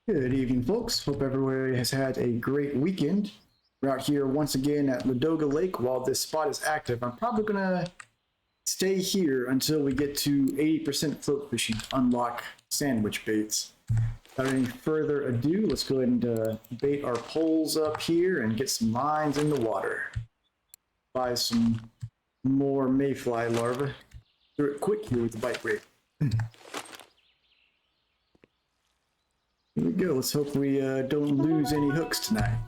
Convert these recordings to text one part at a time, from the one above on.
Good evening, folks. Hope everybody has had a great weekend. We're out here once again at Ladoga Lake while this spot is active. I'm probably going to stay here until we get to 80% float fishing to unlock sandwich baits. Without any further ado, let's go ahead and bait our poles up here and get some lines in the water. Buy some more mayfly larvae. Do it quick here with the bite rate. Here we go. Let's hope we don't lose any hooks tonight.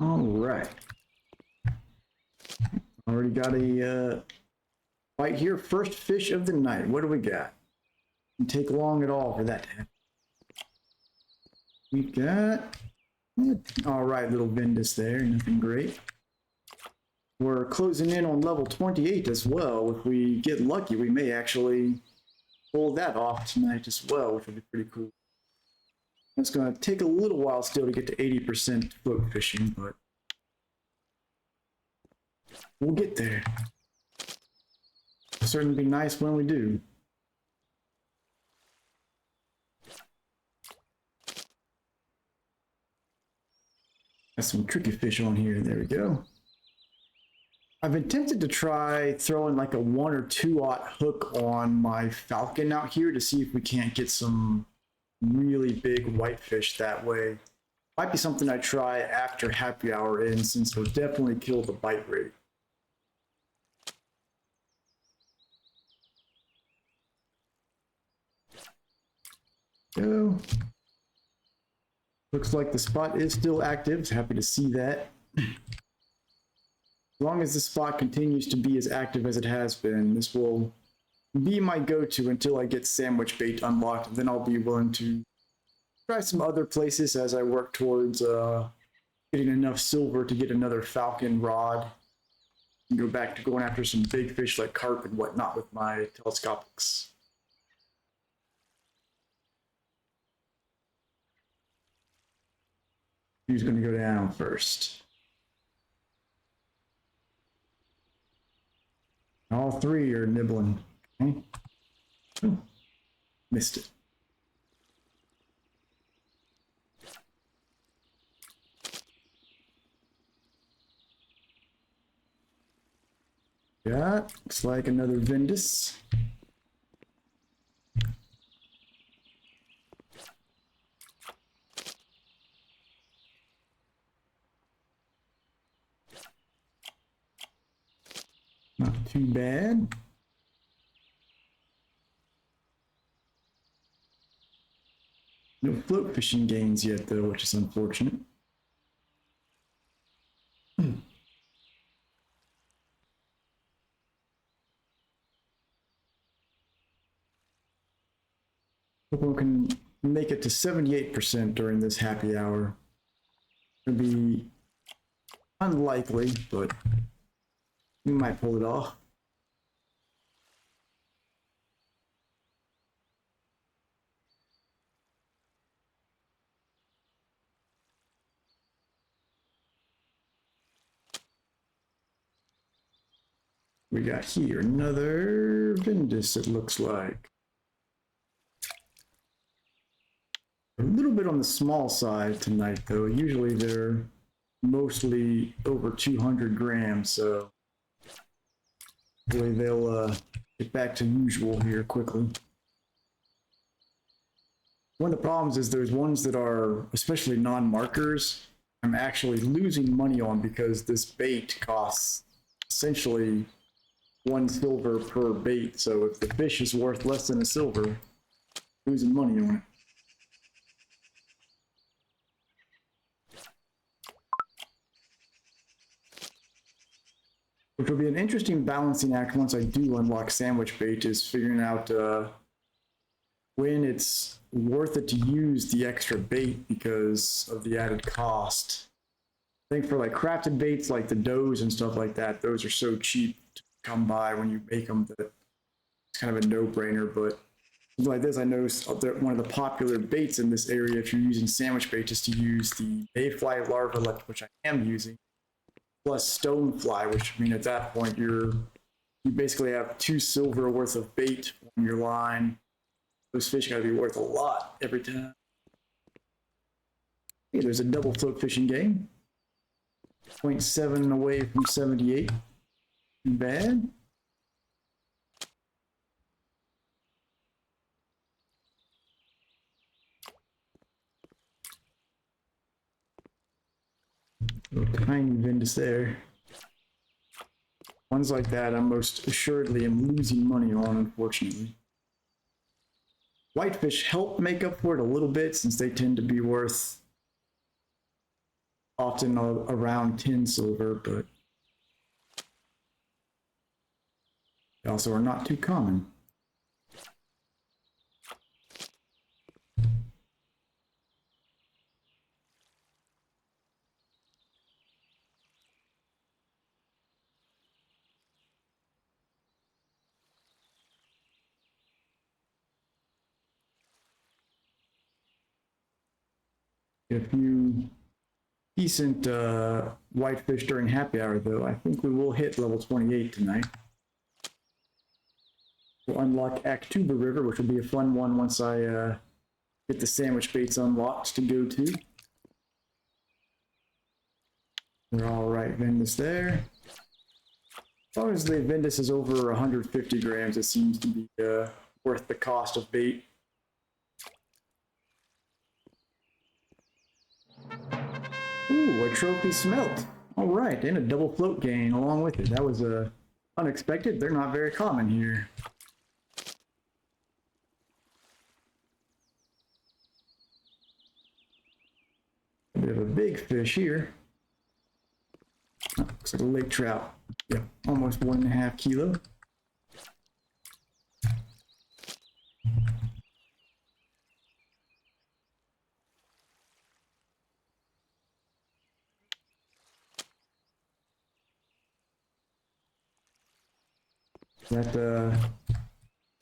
All right. Already got a bite here. First fish of the night. What do we got? Didn't take long at all for that to happen. We got... all right, little Vendus there. Nothing great. We're closing in on level 28 as well. If we get lucky, we may actually pull that off tonight as well, which would be pretty cool. It's going to take a little while still to get to 80% float fishing, but we'll get there. It'll certainly be nice when we do. Got some tricky fish on here. There we go. I've been tempted to try throwing like a 1 or 2/0 hook on my falcon out here to see if we can't get some really big whitefish that way. Might be something I try after happy hour ends, since it'll definitely kill the bite rate. Go. Looks like the spot is still active. Happy to see that. As long as the spot continues to be as active as it has been, this will be my go-to until I get sandwich bait unlocked. Then I'll be willing to try some other places as I work towards getting enough silver to get another falcon rod and go back to going after some big fish like carp and whatnot with my telescopics. Who's going to go down first? All three are nibbling. Okay. Oh, missed it. Got, looks like another Vendus. Not too bad. No float fishing gains yet though, which is unfortunate. Hope we can make it to 78% during this happy hour. It'll be unlikely, but we might pull it off. We got here another Vendus, it looks like. A little bit on the small side tonight, though. Usually they're mostly over 200 grams, so hopefully they'll get back to usual here quickly. One of the problems is there's ones that are, especially non-markers, I'm actually losing money on because this bait costs essentially 1 silver per bait. So if the fish is worth less than a silver, I'm losing money on it. Which will be an interesting balancing act once I do unlock sandwich bait, is figuring out when it's worth it to use the extra bait because of the added cost. I think for like crafted baits like the doughs and stuff like that, those are so cheap to come by when you make them that it's kind of a no-brainer, but like this, I noticed that one of the popular baits in this area, if you're using sandwich bait, is to use the mayfly larva, which I am using, plus stonefly, which I mean at that point you basically have 2 silver worth of bait on your line. Those fish got to be worth a lot every time. Hey, there's a double float fishing game. 0.7 away from 78. Too bad. Little tiny Ventus there. Ones like that, I most assuredly am losing money on, unfortunately. Whitefish help make up for it a little bit since they tend to be worth often around 10 silver, but they also are not too common. A few decent whitefish during happy hour, though. I think we will hit level 28 tonight. We'll unlock Actuba River, which will be a fun one once I get the sandwich baits unlocked to go to. They're all right, Ventus there. As long as the Ventus is over 150 grams, it seems to be worth the cost of bait. Ooh, a trophy smelt. All right, and a double float gain along with it. That was unexpected. They're not very common here. A bit of a big fish here. Oh, looks like a lake trout. Yep, almost 1.5 kilo.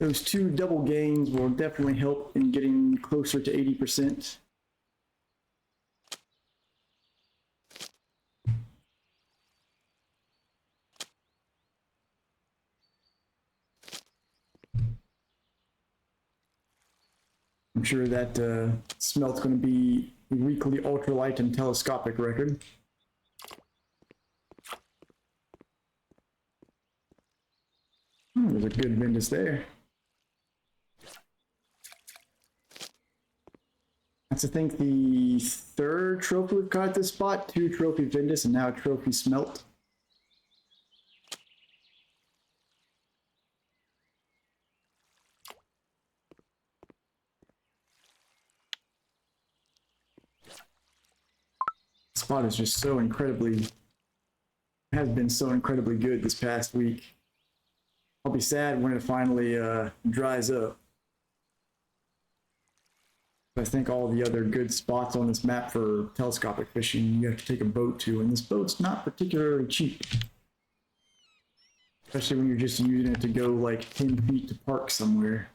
Those 2 double gains will definitely help in getting closer to 80%. I'm sure that smelt's going to be a weekly ultralight and telescopic record. There's a good Ventus there. That's, I think, the 3rd trophy we've caught at this spot. 2 trophy Ventus and now a trophy smelt. The spot is just so incredibly, has been so incredibly good this past week. I'll be sad when it finally dries up. I think all the other good spots on this map for telescopic fishing you have to take a boat to, and this boat's not particularly cheap. Especially when you're just using it to go like 10 feet to park somewhere.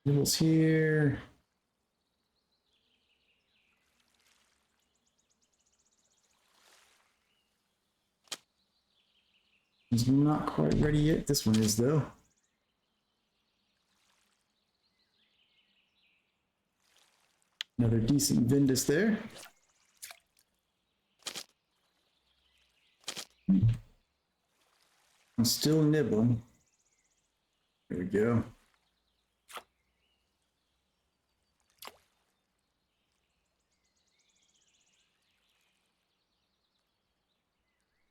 Nibbles here. It's not quite ready yet. This one is, though. Another decent Ventus there. I'm still nibbling. There we go.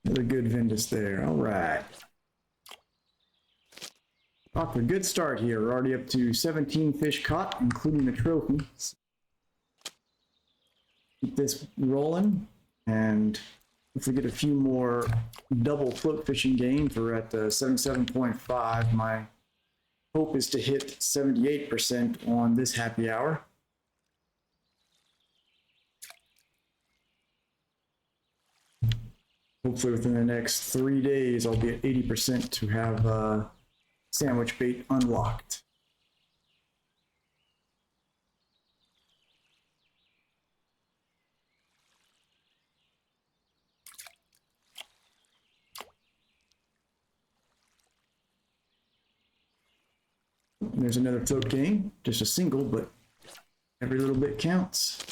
Another good Ventus there. All right. Off to a good start here. We're already up to 17 fish caught, including the trophy. Keep this rolling, and if we get a few more double float fishing games, we're at 77.5. My hope is to hit 78% on this happy hour. Hopefully within the next 3 days, I'll be at 80% to have sandwich bait unlocked. There's another float game, just a single, but every little bit counts.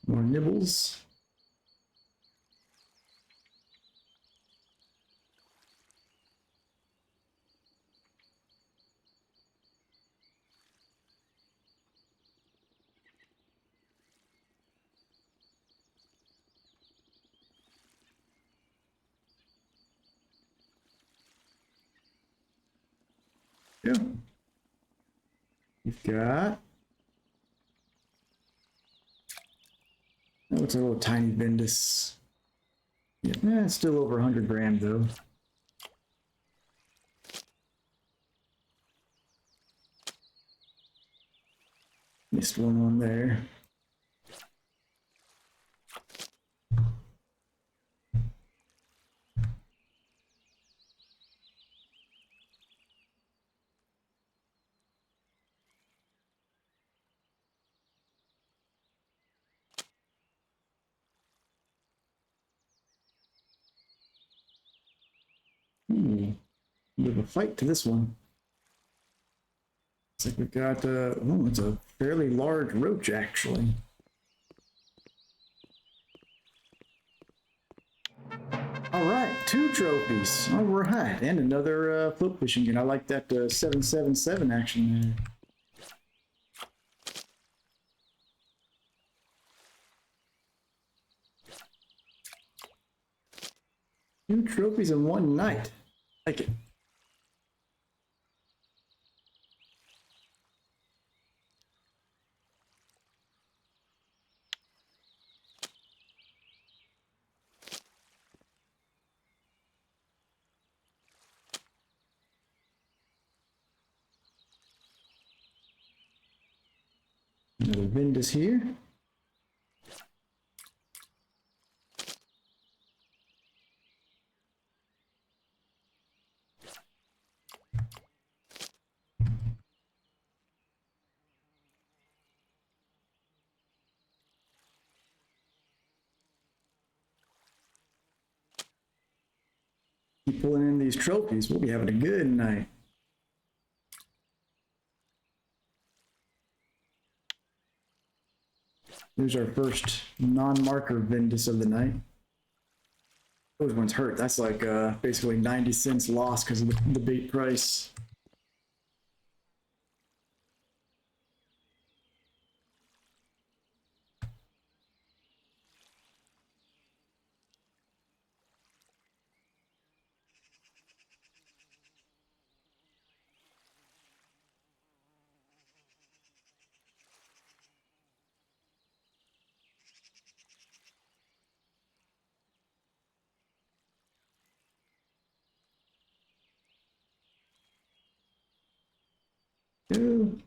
More nibbles. Yeah. We've got. Oh, it's a little tiny Vindus. Yeah, it's still over 100 grams though. Missed one on there. Bit of a fight to this one. Looks like we've got, oh, it's a fairly large roach actually. All right, 2 trophies. All right, and another float fishing game. I like that 777 action there. Two trophies in one night. Like it. Another Vindus here. Keep pulling in these trophies. We'll be having a good night. Here's our first non-marker Vindus of the night. Those ones hurt. That's like basically 90 cents lost because of the bait price. Ew.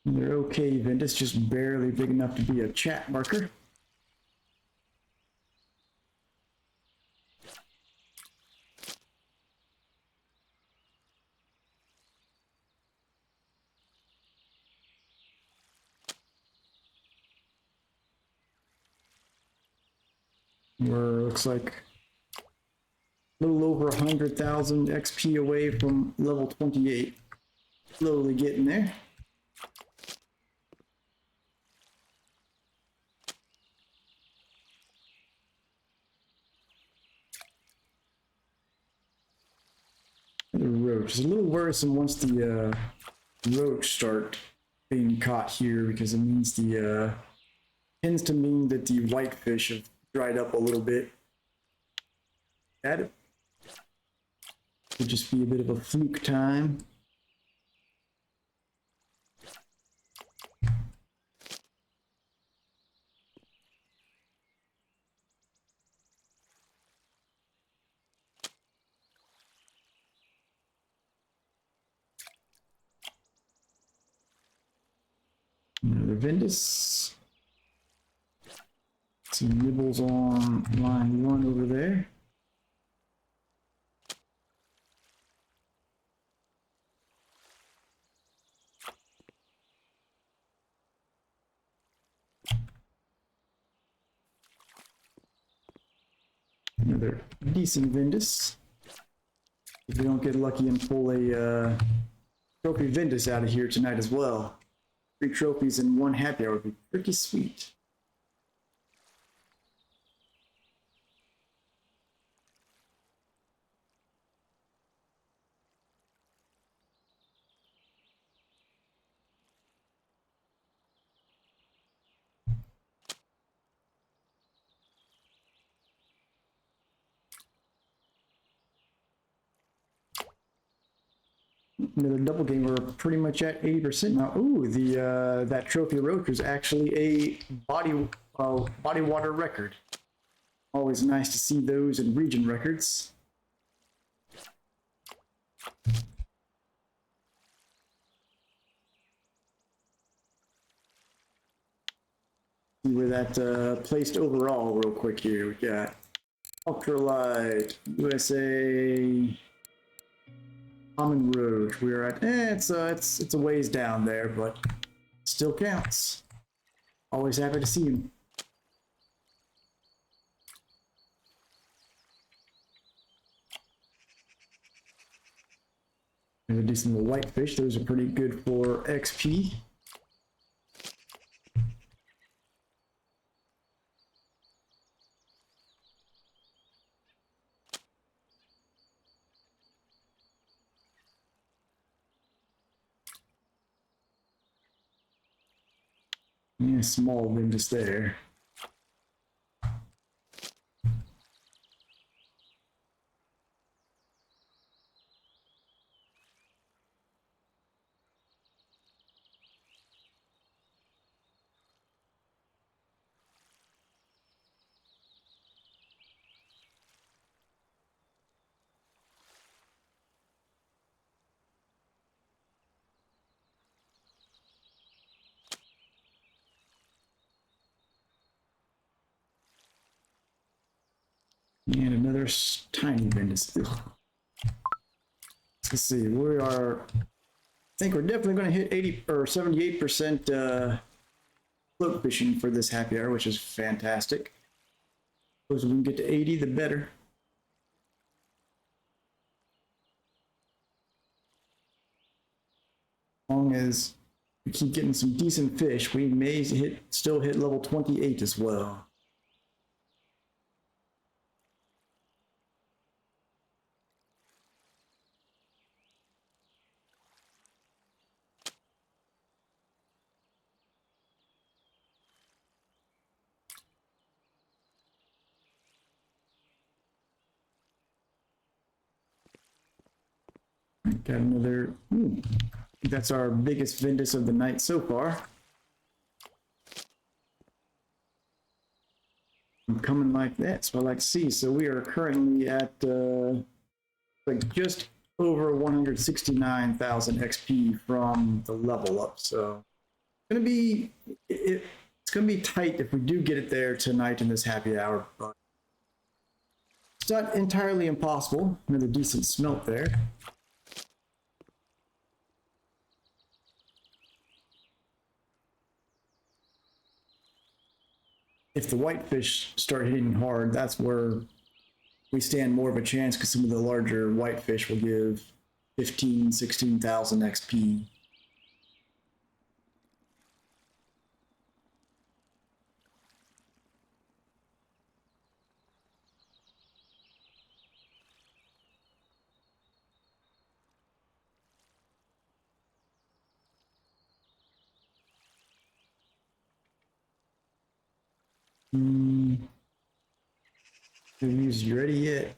They're okay, Vindus, just barely big enough to be a chat marker. We're, looks like a little over 100,000 XP away from level 28. Slowly getting there. the roach. It's a little worrisome once the roach start being caught here because it means the tends to mean that the whitefish have dried up a little bit. That could just be a bit of a fluke time. Another Ventus. Some nibbles on line 1 over there. Another decent Ventus. If we don't get lucky and pull a trophy Ventus out of here tonight as well. 3 trophies in 1 happy hour would be pretty sweet. Another double game. We're pretty much at 80% now. Ooh, the that trophy roach is actually a body water record. Always nice to see those in region records. See where that placed overall real quick here. We got Ultralight, USA, Common Roach. We're at it's a ways down there, but still counts. Always happy to see you. There's a decent little whitefish. Those are pretty good for XP. Yeah, small one just there. And another tiny Ventus. Let's see, we are, I think we're definitely going to hit 80 or 78% float fishing for this happy hour, which is fantastic. As we can get to 80, the better. As long as we keep getting some decent fish, we may still hit level 28 as well. Got another, that's our biggest Ventus of the night so far. I'm coming like that, so I like to see. So we are currently at like just over 169,000 XP from the level up. So it's gonna be tight if we do get it there tonight in this happy hour, but it's not entirely impossible. Another decent smelt there. If the whitefish start hitting hard, that's where we stand more of a chance because some of the larger whitefish will give 15, 16,000 XP. Who's you ready yet?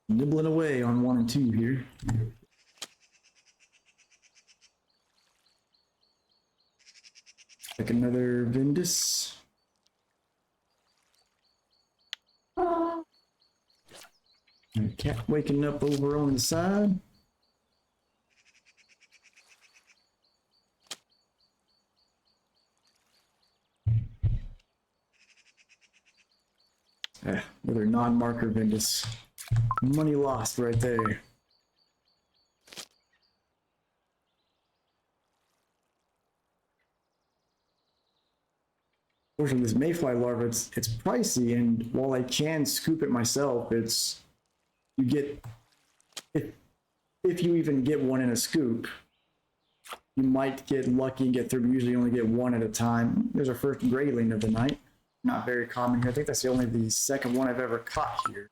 Nibbling away on 1 and 2 here. Like another Vindus. And a cat waking up over on the side. Another non-marker Vindus. Money lost right there. Fortunately, this mayfly larva, it's pricey, and while I can scoop it myself, it's you get if you even get one in a scoop, you might get lucky and get through. But usually, you only get one at a time. There's our first grayling of the night. Not very common here. I think that's the second one I've ever caught here.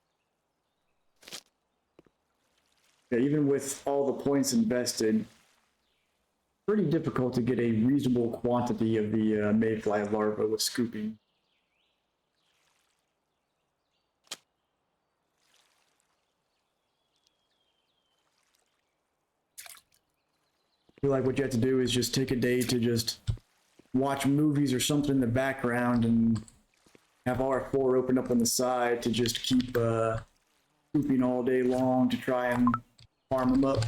Yeah, even with all the points invested, pretty difficult to get a reasonable quantity of the mayfly larva with scooping. I feel like what you have to do is just take a day to just watch movies or something in the background and have RF4 open up on the side to just keep scooping all day long to try and farm them up.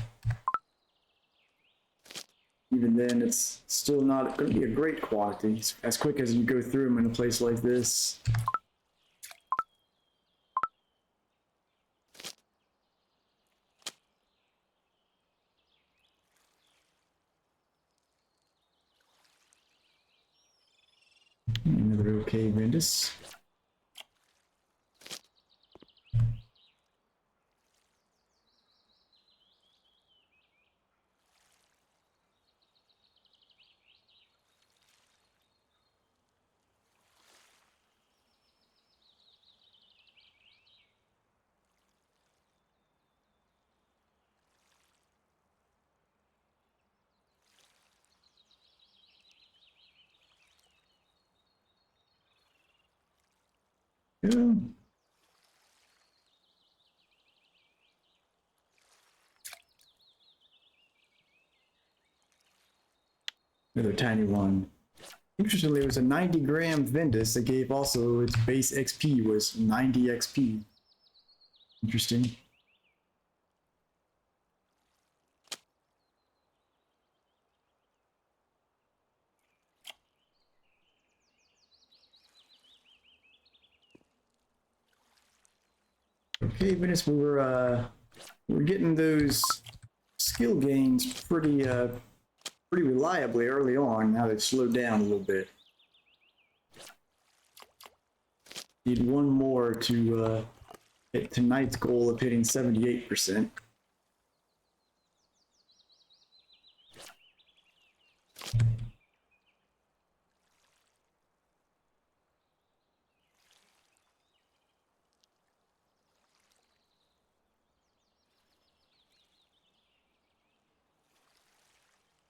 Even then, it's still not going to be a great quantity as quick as you go through them in a place like this. Another okay Vindus. Yeah. Another tiny one. Interestingly, it was a 90-gram Vindus that gave also its base XP was 90 XP. Interesting. Okay, Vindus, we're getting those skill gains pretty reliably early on. Now they've slowed down a little bit. Need one more to hit tonight's goal of hitting 78%.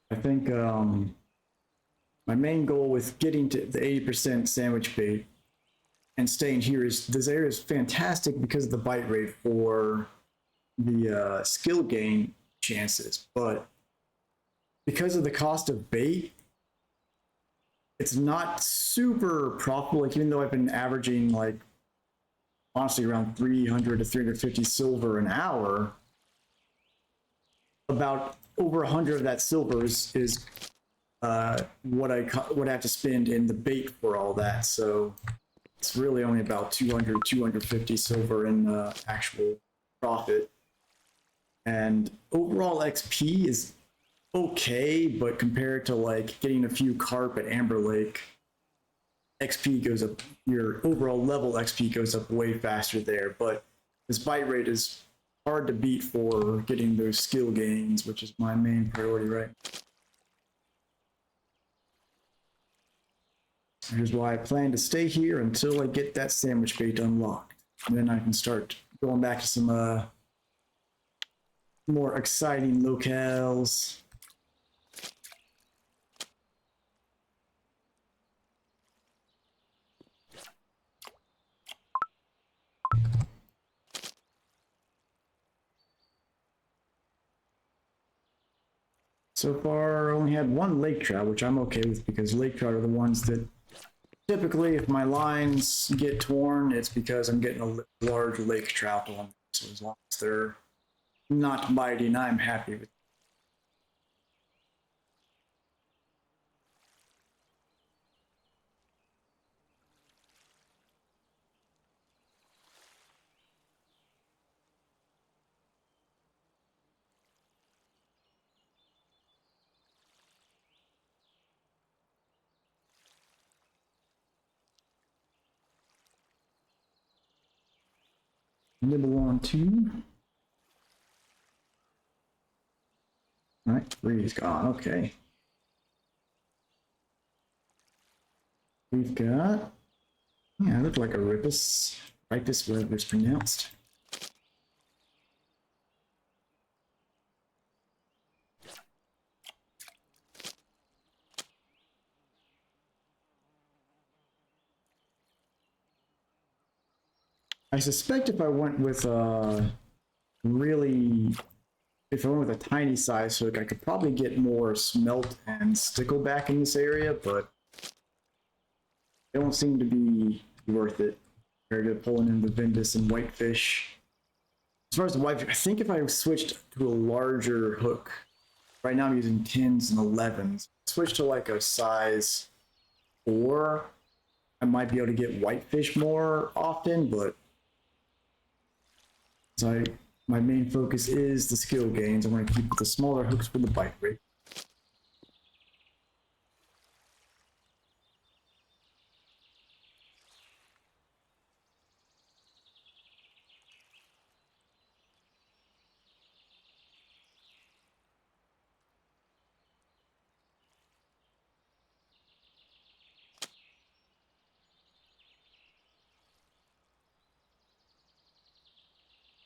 I think my main goal with getting to the 80% sandwich bait and staying here is this area is fantastic because of the bite rate for the skill gain chances, but because of the cost of bait, it's not super profitable. Like, even though I've been averaging like honestly around 300 to 350 silver an hour, about over 100 of that silver is what I have to spend in the bait for all that. So it's really only about 200, 250 silver in actual profit. And overall XP is okay, but compared to like getting a few carp at Amber Lake, XP goes up, your overall level XP goes up way faster there. But this bite rate is hard to beat for getting those skill gains, which is my main priority, right? Here's why I plan to stay here until I get that sandwich bait unlocked. And then I can start going back to some more exciting locales. So far, I only had one lake trout, which I'm okay with because lake trout are the ones that typically, if my lines get torn, it's because I'm getting a large lake trout on them. So as long as they're not biting, I'm happy with it. Nibble on two. All right, three is gone. Okay. We've got, yeah, it looked like a ripus. Ripus, whatever it's pronounced. I suspect if I went with really, if I went with a tiny size hook, I could probably get more smelt and stickleback in this area, but they don't seem to be worth it compared to pulling in the Vindus and whitefish. As far as the whitefish, I think if I switched to a larger hook, right now I'm using 10s and 11s. Switch to like a size 4, I might be able to get whitefish more often, but so my main focus is the skill gains. I want to keep the smaller hooks for the bite rate.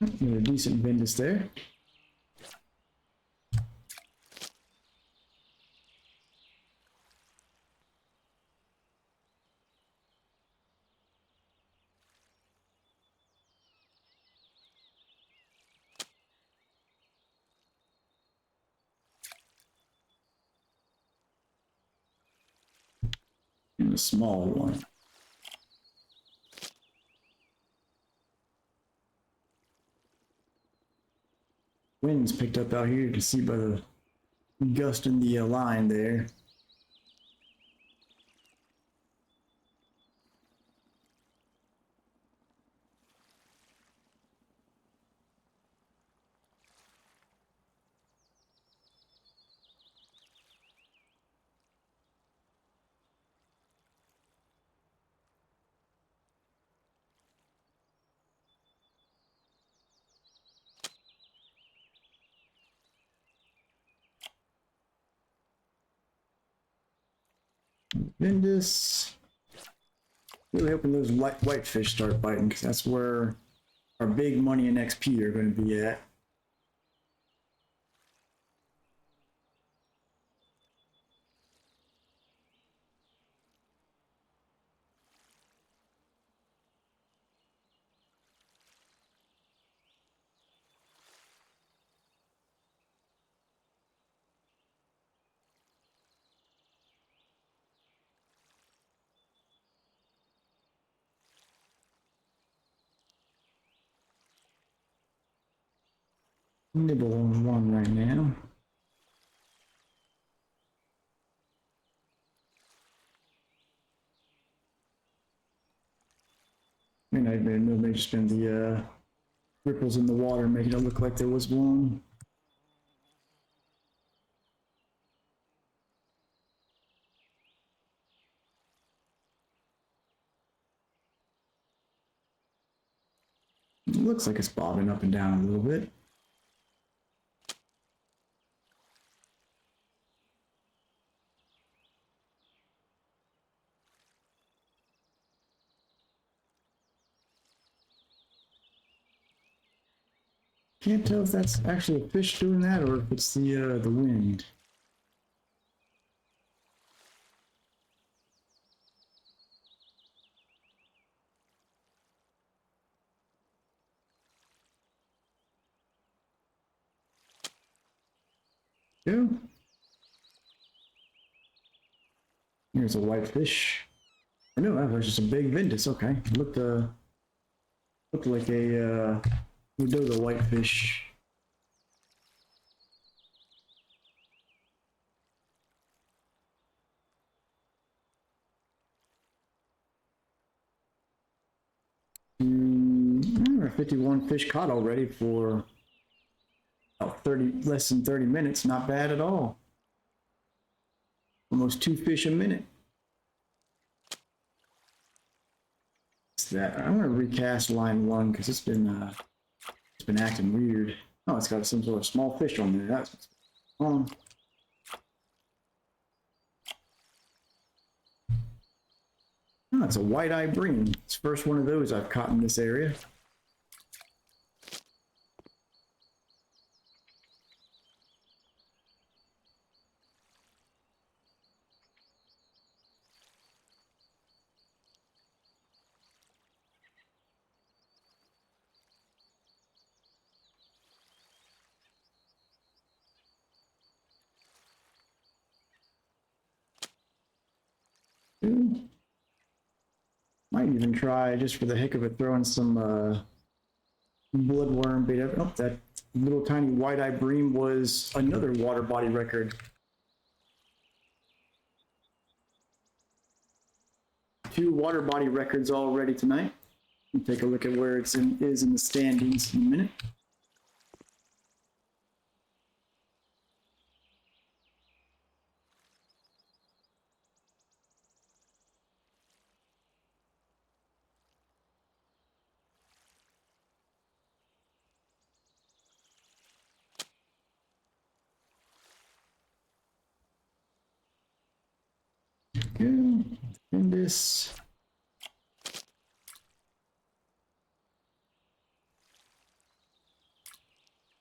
Got a decent Vindus there. And a small one. Wind's picked up out here, you can see by the gust in the line there. Vindus. Really hoping those whitefish start biting, because that's where our big money and XP are going to be at. Nibble on one right now. I mean, I may just been the ripples in the water making it look like there was one. It looks like it's bobbing up and down a little bit. Can't tell if that's actually a fish doing that or if it's the wind. Yeah. Here's a whitefish. Oh, no, that was just a big Ventus. Okay, looked like a Ludoga whitefish. There are 51 fish caught already for about less than 30 minutes. Not bad at all. Almost 2 fish a minute. What's that? I'm gonna recast line 1 because it's been acting weird. Oh, it's got some sort of small fish on there. That's what's going on. Oh, it's a white-eye bream. It's the first one of those I've caught in this area. Might even try, just for the heck of it, throwing some bloodworm bait. Oh, that little tiny white-eye bream was another water body record. 2 water body records already tonight. We'll take a look at where it is in the standings in a minute. Good. And this.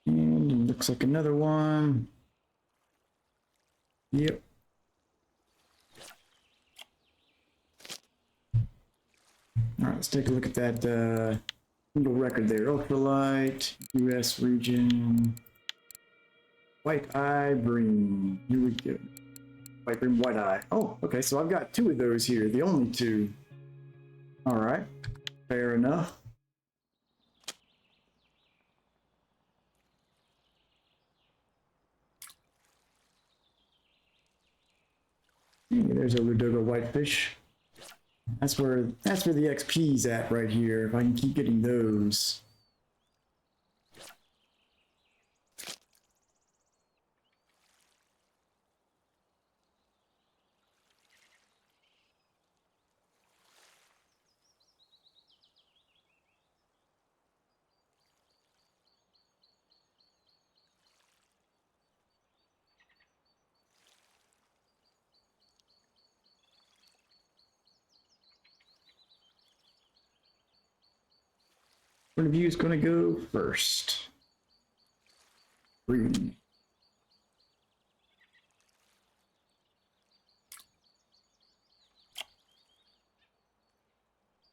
And it looks like another one. Yep. All right, let's take a look at that little record there. Ultralight, US region, white-eye bream. Here we go. White bream, white-eye. Oh, okay, so I've got 2 of those here, the only 2. All right, fair enough. Hey, there's a Ludoga whitefish. That's where the XP's at right here. If I can keep getting those. One of you is going to go first. Green.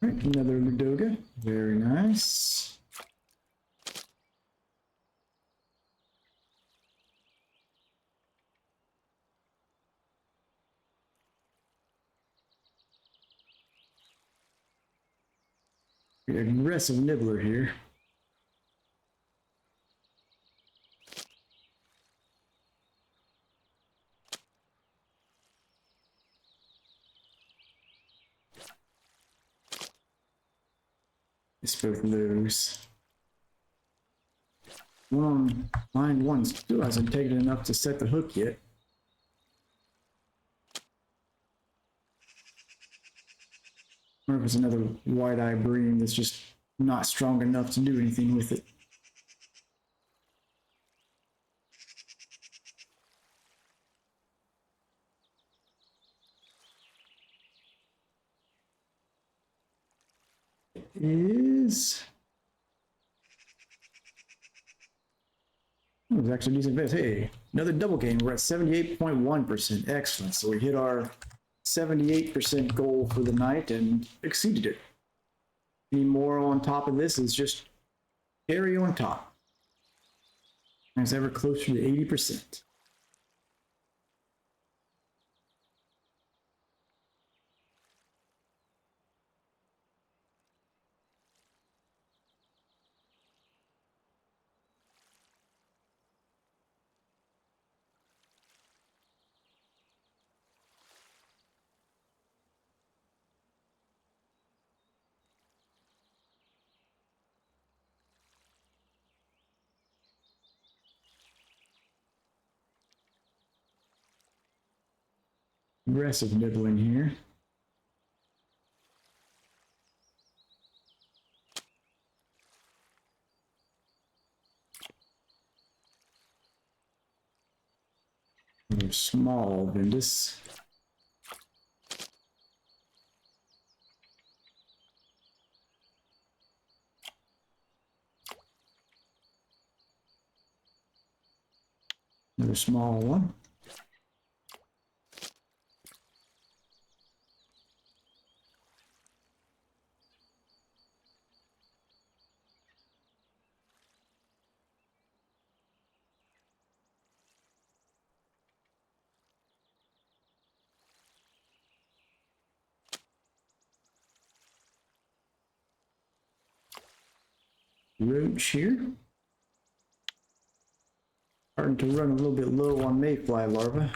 All right, another Ludoga. Very nice. Aggressive nibbler here. It's both of those. Line 1 still hasn't taken enough to set the hook yet. Or if it's another white-eye bream that's just not strong enough to do anything with it. It is. Oh, it was actually a decent bit. Hey, another double game. We're at 78.1%. Excellent. So we hit our 78% goal for the night and exceeded it. Any more on top of this is just carry on top. As ever closer to 80%. Aggressive nibbling here. Another small Ventus. Another small one. Roach here. Starting to run a little bit low on mayfly larvae.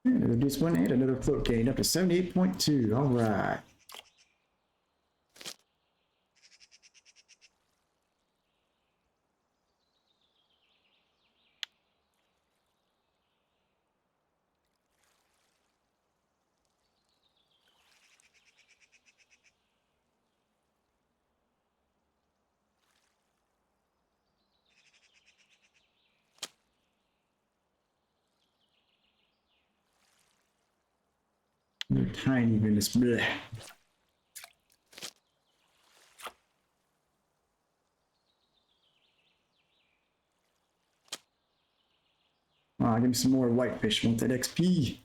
And reduce one and another float gain up to 78.2. All right. They're tiny Venus. Blech. Ah, give me some more whitefish. Want that XP?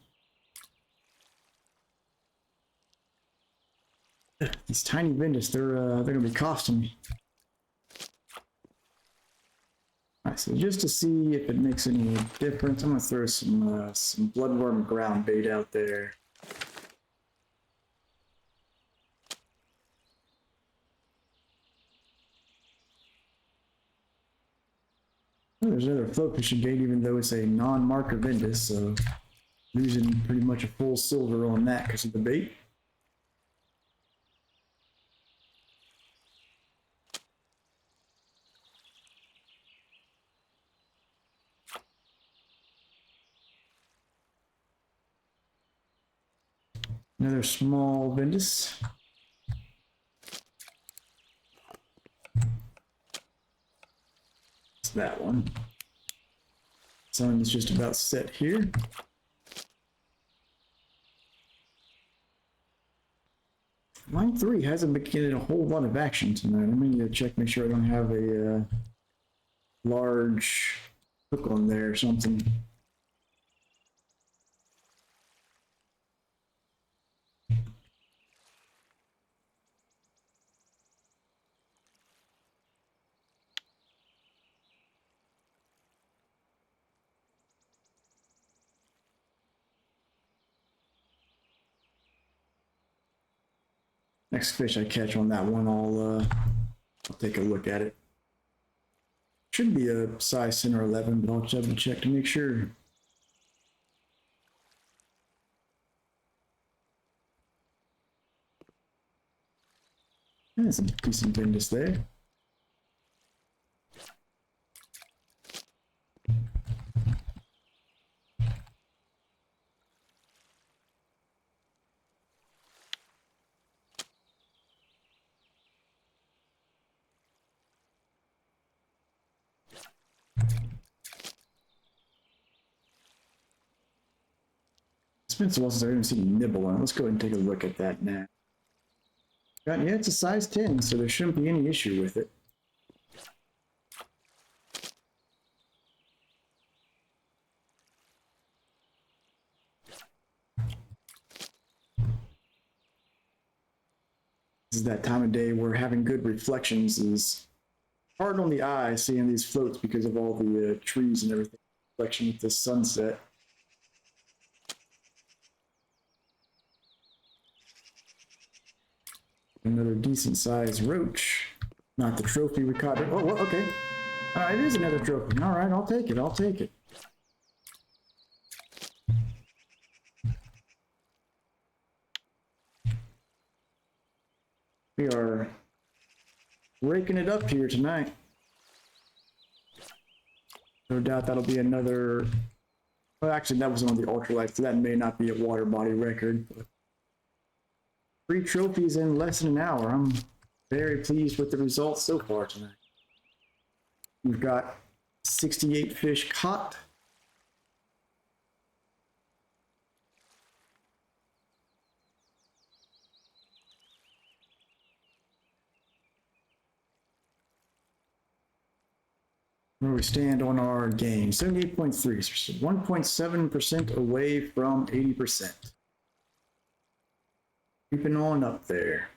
These tiny Ventus, they're gonna be costing me. Alright, so just to see if it makes any difference, I'm gonna throw some bloodworm ground bait out there. Oh, there's another float fishing gate, even though it's a non-marker Ventus, so losing pretty much a full silver on that because of the bait. Another small Ventus. It's that one. Sun is just about set here. Line 3 hasn't been getting a whole lot of action tonight. I'm gonna check, make sure I don't have a large hook on there or something. Next fish I catch on that one, I'll take a look at it. Should be a size 10 or 11, but I'll double check to make sure. There's some decent Ventus there. It's been so long since I haven't seen nibble on it. Let's go ahead and take a look at that now. Yeah, it's a size 10, so there shouldn't be any issue with it. This is that time of day where having good reflections is hard on the eye, seeing these floats because of all the trees and everything. Reflection with the sunset. Another decent sized roach. Not the trophy we caught. Oh, well, okay. All right, it is another trophy. All right, I'll take it. I'll take it. We are raking it up here tonight. No doubt that'll be another. Well, actually, that was on the ultralight, so that may not be a water body record. But 3 trophies in less than an hour. I'm very pleased with the results so far tonight. We've got 68 fish caught. Where we stand on our game, 78.3, so 1.7% away from 80%. Creeping on up there.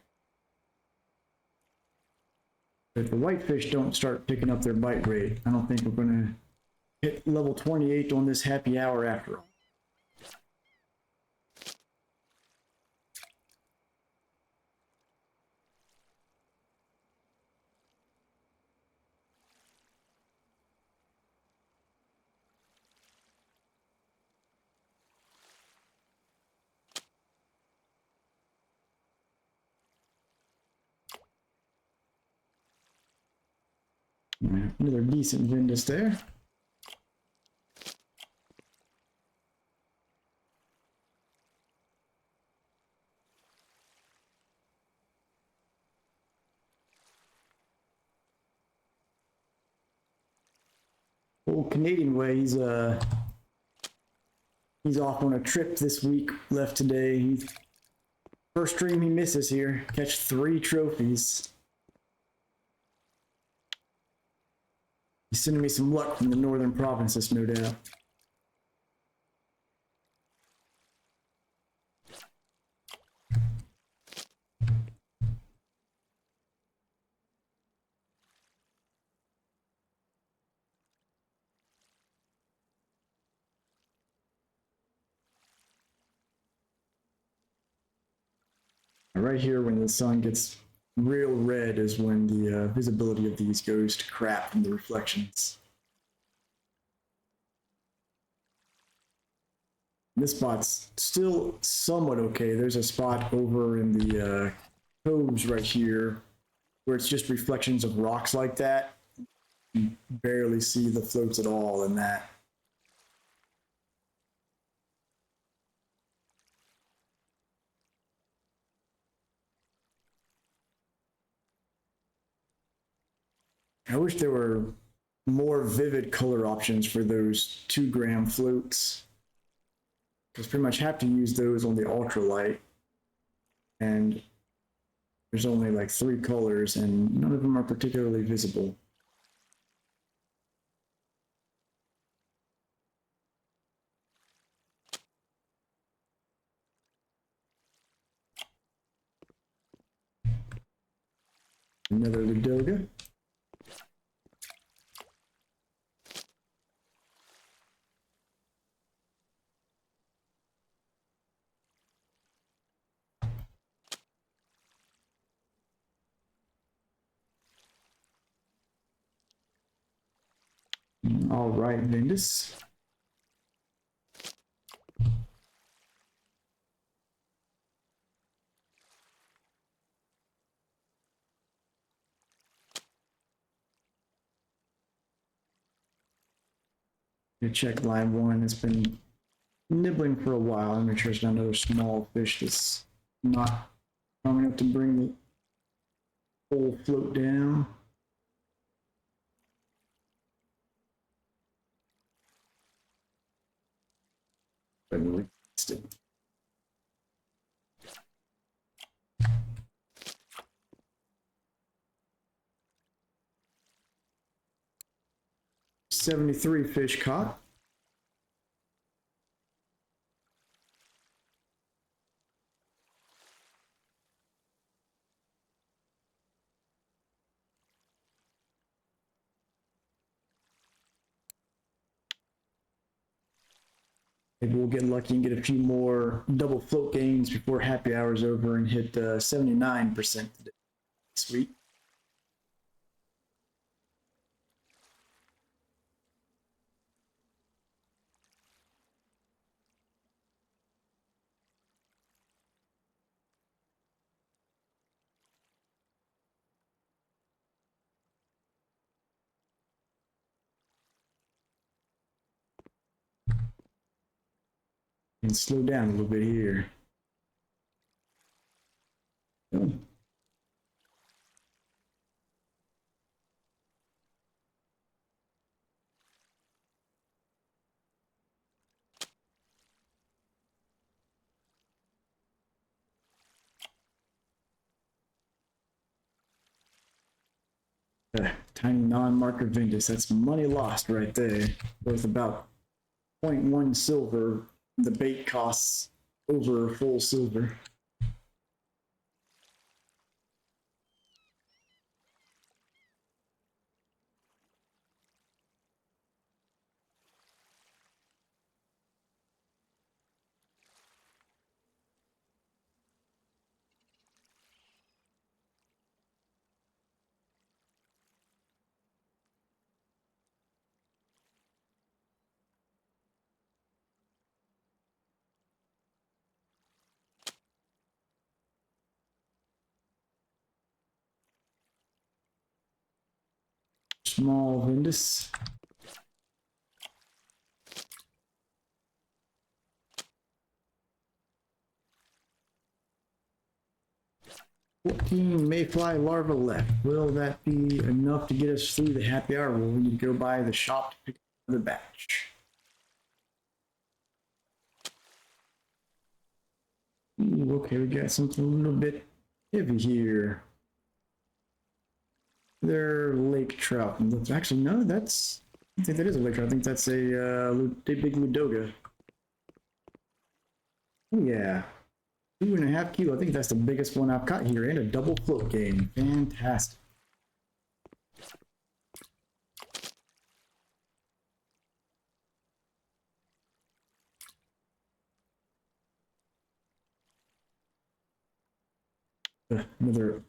If the whitefish don't start picking up their bite rate, I don't think we're going to hit level 28 on this happy hour after all. Another decent Vindus there. Old Canadian way, he's off on a trip this week, left today. First stream he misses here, catch 3 trophies. He's sending me some luck from the northern provinces, no doubt. Right here, when the sun gets real red, is when the visibility of these goes to crap from the reflections. This spot's still somewhat okay. There's a spot over in the coves right here where it's just reflections of rocks like that. You barely see the floats at all in that. I wish there were more vivid color options for those 2-gram floats. Because pretty much have to use those on the ultralight. And there's only like 3 colors and none of them are particularly visible. Another Ladoga. All right, Vindus. You check line 1. It's been nibbling for a while. I'm make sure it's not another small fish that's not strong enough to bring the whole float down. But we missed it. $73 fish caught. Maybe we'll get lucky and get a few more double float gains before happy hour's over and hit 79% today. Sweet. And slow down a little bit here. Oh. Tiny non-marker Ventus. That's money lost right there. Worth about 0.1 silver. The bait costs over full silver. Small Ventus. Mayfly larva left. Will that be enough to get us through the happy hour? Will we need to go by the shop to pick up another batch? Ooh, okay, we got something a little bit heavy here. They're lake trout. Actually, no, that's. I think that is a lake trout. I think that's a big Ludoga. Oh, yeah. 2.5 kilo. I think that's the biggest one I've caught here, and a double float game. Fantastic. Another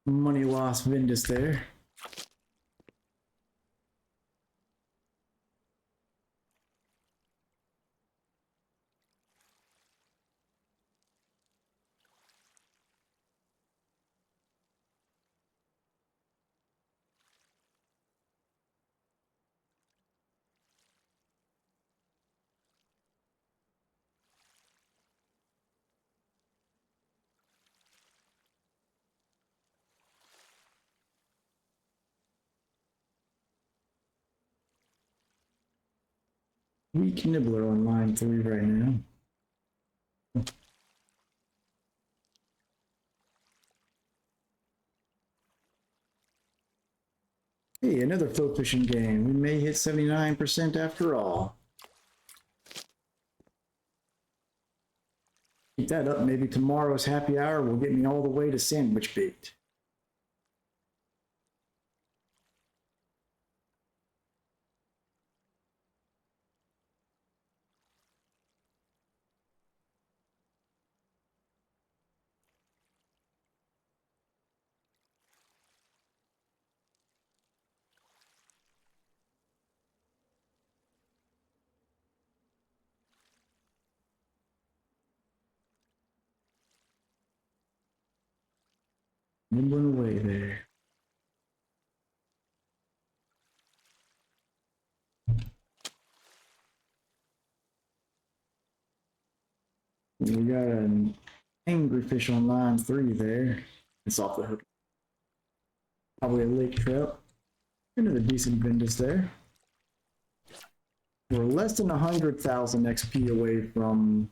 money loss Ventus there. Weak Nibbler on line 3 right now. Hey, another float fishing game. We may hit 79% after all. Keep that up. Maybe tomorrow's happy hour will get me all the way to sandwich bait. Nibbling away there. We got an angry fish on line 3 there. It's off the hook. Probably a lake trout. Another decent Ventus there. We're less than 100,000 XP away from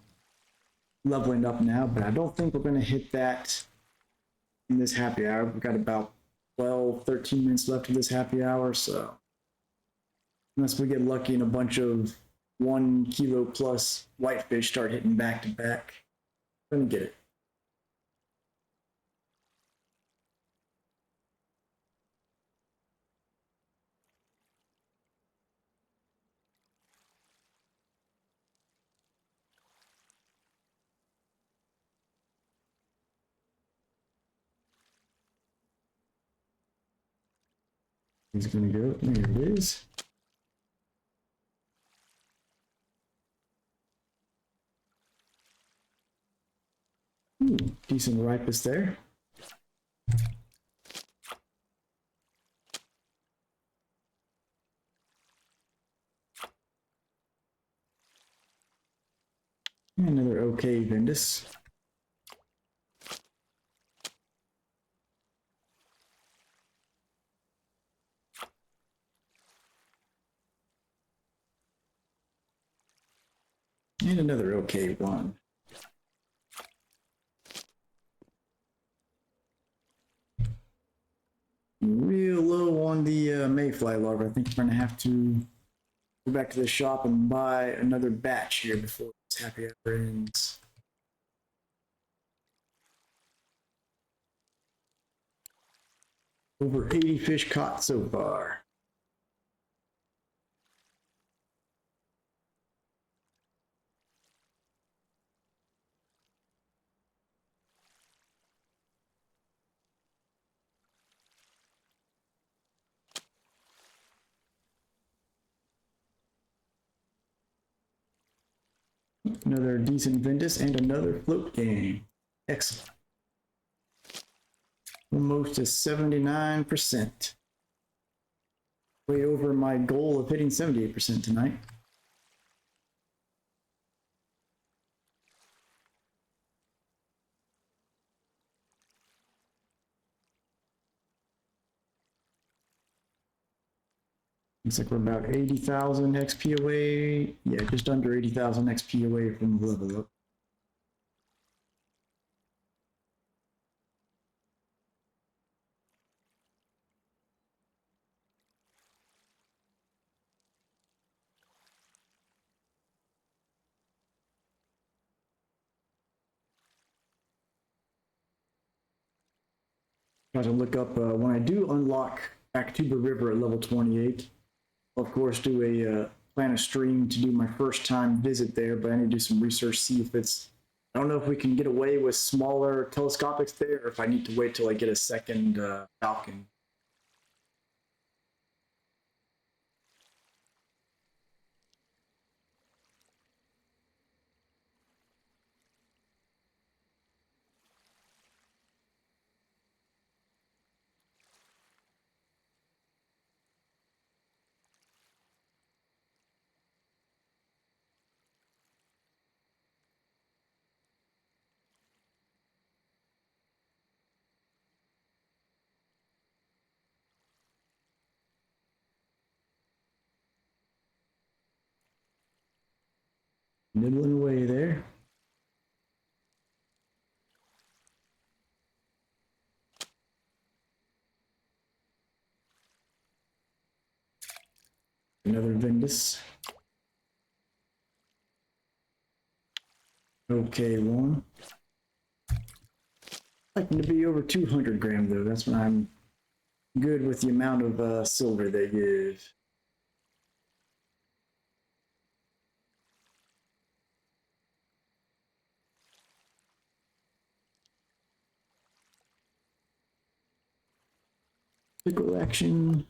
leveling up now, but I don't think we're going to hit that in this happy hour. We've got about 12, 13 minutes left of this happy hour, so unless we get lucky and a bunch of 1 kilo plus whitefish start hitting back to back, we're going to get it. He's going to go. There it is. Ooh, decent ripus there. Another okay Ventus. And another okay one. Real low on the mayfly larva. I think we're gonna have to go back to the shop and buy another batch here before this happy hour ends. Over 80 fish caught so far. Another decent Ventus and another float game. Excellent. Almost to 79%. Way over my goal of hitting 78% tonight. Looks like we're about 80,000 XP away. Yeah, just under 80,000 XP away from the level up. Try to look up when I do unlock Actuba River at level 28. I'll of course do a plan a stream to do my first time visit there, but I need to do some research, see if it's. I don't know if we can get away with smaller telescopics there, or if I need to wait till I get a second Falcon. Nibbling away there. Another Ventus. Okay, one. Liking to be over 200 gram though. That's when I'm good with the amount of silver they give. Pickle action.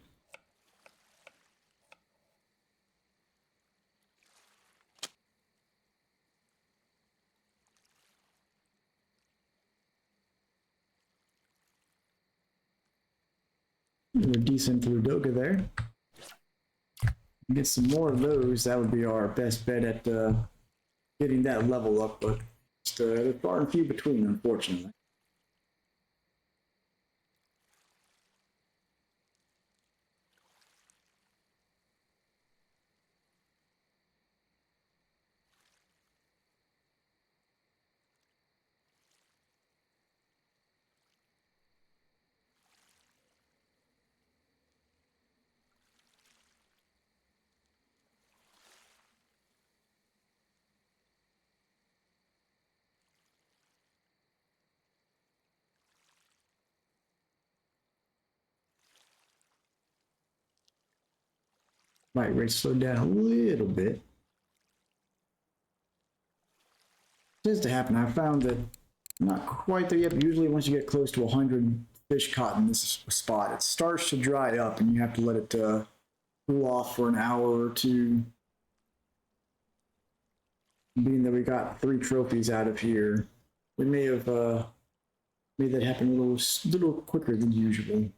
A decent Ludoga there. Get some more of those. That would be our best bet at getting that level up, but they're far and few between, unfortunately. Might rate slow down a little bit. Tends to happen. I found that not quite there yet, but usually once you get close to 100 fish caught in this spot, it starts to dry up and you have to let it cool off for an hour or two. Being that we got 3 trophies out of here, we may have made that happen a little quicker than usual.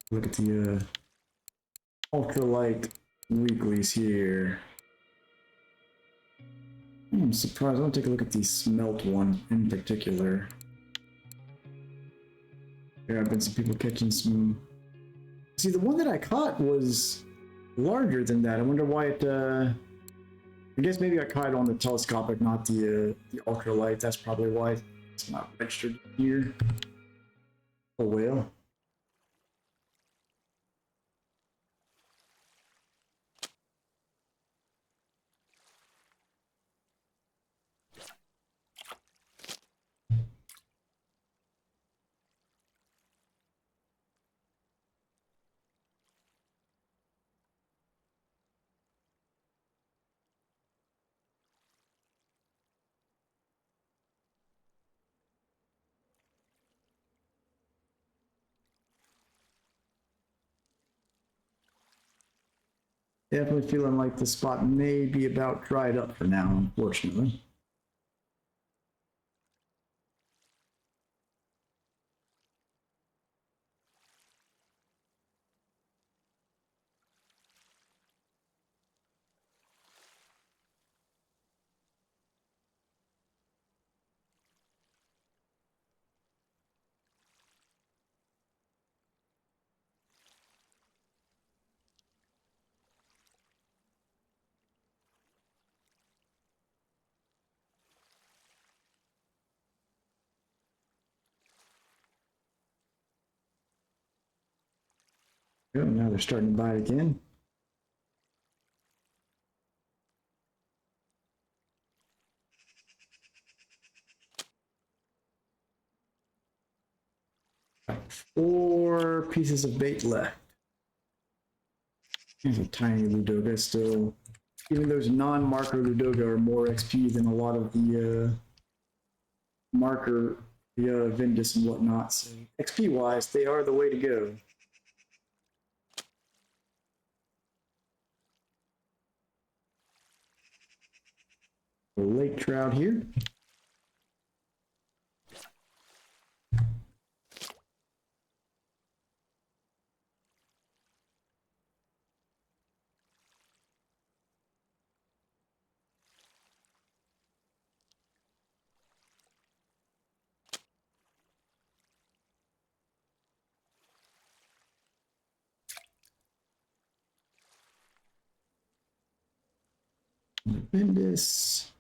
Look at the ultralight weeklies here. I'm surprised. I'll take a look at the smelt one in particular. There have been some people catching some. See, the one that I caught was larger than that. I wonder why it. I guess maybe I caught it on the telescopic, not the ultralight. That's probably why it's not registered here. Oh well. Definitely feeling like the spot may be about dried up for now, unfortunately. Oh, now they're starting to bite again. Got 4 pieces of bait left. Here's a tiny Ludoga still. Even those non-marker Ludoga are more XP than a lot of the marker, the Vindus and whatnot. So XP wise, they are the way to go. A lake trout here. Vindus.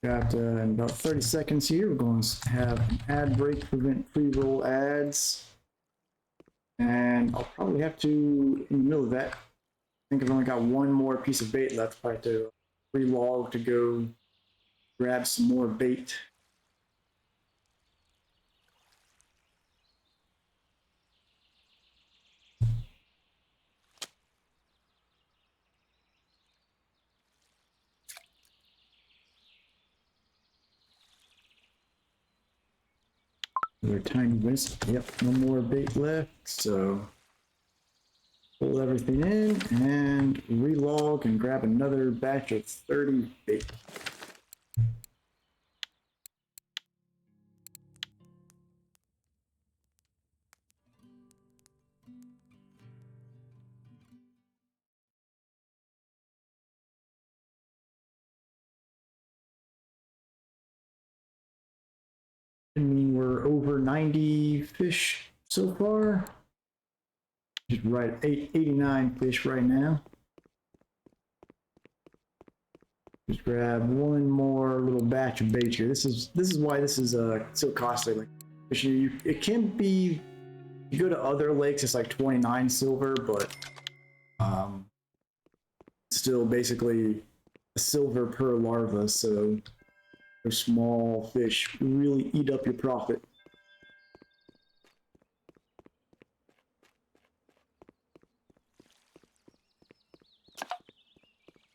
Got in about 30 seconds here. We're going to have an ad break, prevent pre-roll ads. And I'll probably have to, in the middle of that, I think I've only got one more piece of bait left. Probably to re-log to go grab some more bait. Another tiny wisp. Yep, no more bait left. So pull everything in and relog and grab another batch of 30 bait. I mean, we're over 90 fish so far. Just right at 89 fish right now. Just grab one more little batch of bait here. This is why this is so costly. Like fishing, it can be. You go to other lakes, it's like 29 silver, but still basically a silver per larva. So those small fish really eat up your profit.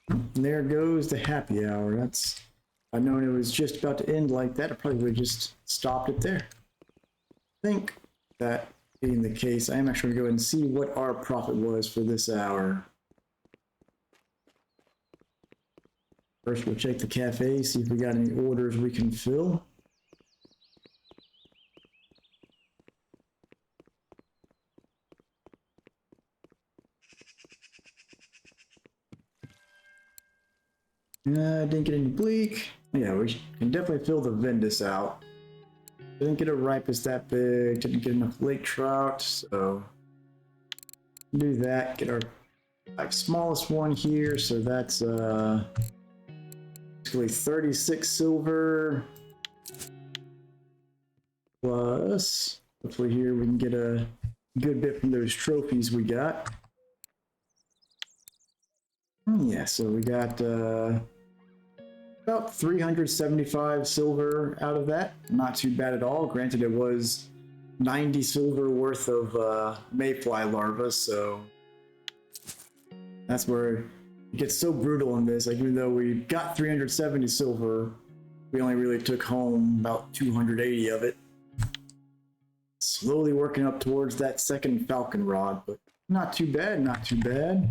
And there goes the happy hour. That's, I known it was just about to end like that, I probably would have just stopped it there. I think that being the case, I am actually going to go ahead and see what our profit was for this hour. First, we'll check the cafe, see if we got any orders we can fill. Didn't get any bleak. Yeah, we can definitely fill the Ventus out. Didn't get a ripus that big. Didn't get enough lake trout, so do that. Get our like smallest one here, so that's basically 36 silver plus. Hopefully here we can get a good bit from those trophies we got. Yeah, so we got about 375 silver out of that. Not too bad at all. Granted, it was 90 silver worth of mayfly larvae, so that's where it gets so brutal in this. Like, even though we got 370 silver, we only really took home about 280 of it. Slowly working up towards that second falcon rod, but not too bad, not too bad.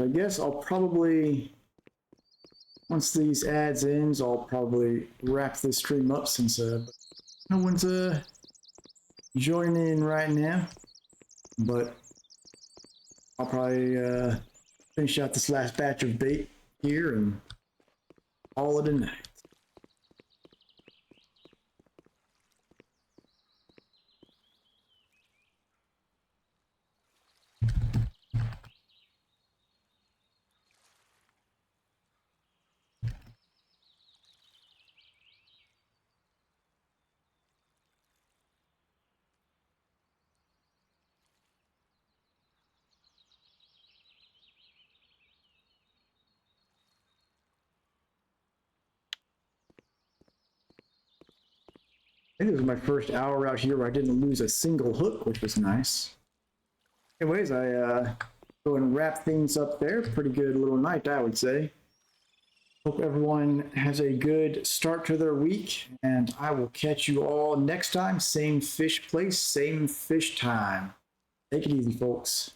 I guess I'll probably, once these ads ends, I'll probably wrap this stream up since no one's joining in right now. But I'll probably finish out this last batch of bait here and call it a night. I think this was my first hour out here where I didn't lose a single hook, which was nice. Anyways, I go and wrap things up there. Pretty good little night, I would say. Hope everyone has a good start to their week, and I will catch you all next time. Same fish place, same fish time. Take it easy, folks.